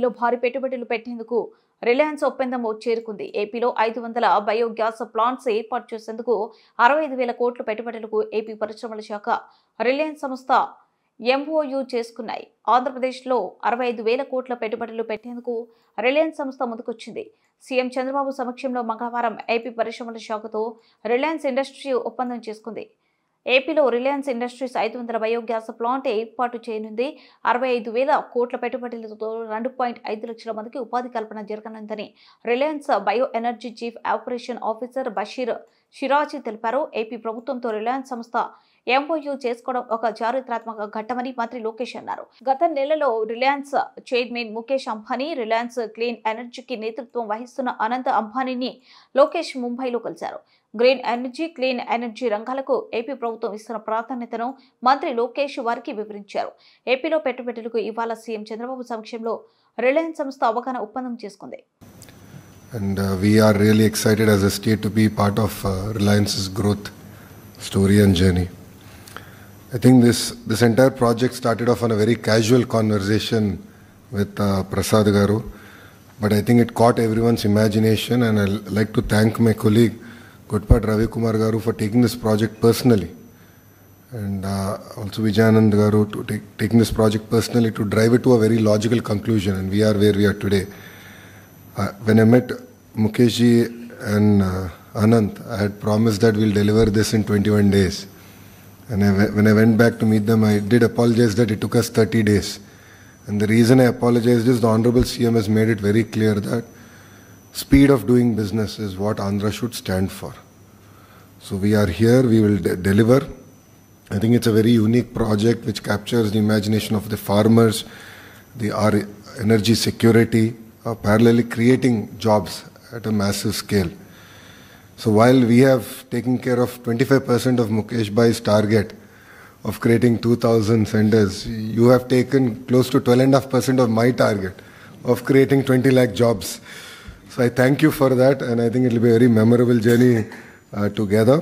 ఏపీలో భారీ పెట్టుబడులు పెట్టేందుకు రిలయన్స్ ఒప్పందం చేరుకుంది. ఏపీలో 500 బయోగ్యాస్ ప్లాంట్స్ ఏర్పాటు చేసేందుకు 65,000 కోట్ల పెట్టుబడులకు ఏపీ పరిశ్రమల శాఖ రిలయన్స్ సంస్థ ఎంఓయూ చేసుకున్నాయి. ఆంధ్రప్రదేశ్లో 65,000 కోట్ల పెట్టుబడులు పెట్టేందుకు రిలయన్స్ సంస్థ ముందుకొచ్చింది. సీఎం చంద్రబాబు సమక్షంలో మంగళవారం ఏపీ పరిశ్రమల శాఖతో రిలయన్స్ ఇండస్ట్రీ ఒప్పందం చేసుకుంది. ఏపీలో రిలయన్స్ ఇండస్ట్రీస్ 500 బయోగ్యాస్ ప్లాంట్ ఏర్పాటు చేయనుంది. 65,000 కోట్ల పెట్టుబడులతో 2.5 లక్షల మందికి ఉపాధి కల్పన జరగనుందని Reliance bio energy chief operation officer Bashir Shirazi తెలిపారు. ఏపీ ప్రభుత్వంతో రిలయన్స్ సంస్థ ఎంఓయూ చేసుకోవడం ఒక చారిత్రాత్మక ఘట్టమని మంత్రి లోకేష్ అన్నారు. గత నెలలో Reliance chairman Mukesh Ambani, Reliance clean ఎనర్జీకి నేతృత్వం వహిస్తున్న అనంత్ అంబానీని లోకేష్ ముంబైలో కలిశారు. గ్రీన్ ఎనర్జీ, క్లీన్ ఎనర్జీ రంగాలకు ఏపీ ప్రభుత్వం ఇస్తున్న ప్రాధాన్యతను మంత్రి లోకేష్ వారికి వివరించారు. ఏపీలో పెట్టుబడులకు ఇవాళ సీఎం చంద్రబాబు సమక్షంలో రిలయన్స్ సంస్థ అవగాహన ఒప్పందం చేసుకుంది. And we are really excited as a state to be part of Reliance's growth story and journey. I think this entire project started off on a very casual conversation with Prasad Garu, but I think it caught everyone's imagination, and I'd like to thank my colleague Godpad Ravi Kumar Garu for taking this project personally, and also Vijayanand Garu to taking this project personally to drive it to a very logical conclusion, and we are where we are today. When I met Mukesh ji and Anant, I had promised that we'll deliver this in 21 days. And when I went back to meet them, I did apologize that it took us 30 days. And the reason I apologized is the Honorable CM has made it very clear that speed of doing business is what Andhra should stand for. So we are here, we will deliver. I think it's a very unique project which captures the imagination of the farmers, our energy security, parallelly creating jobs at a massive scale. So while we have taken care of 25% of Mukesh Bhai's target of creating 2,000 centers, you have taken close to 12.5% of my target of creating 20 lakh jobs. So I thank you for that, and I think it will be a very memorable journey together.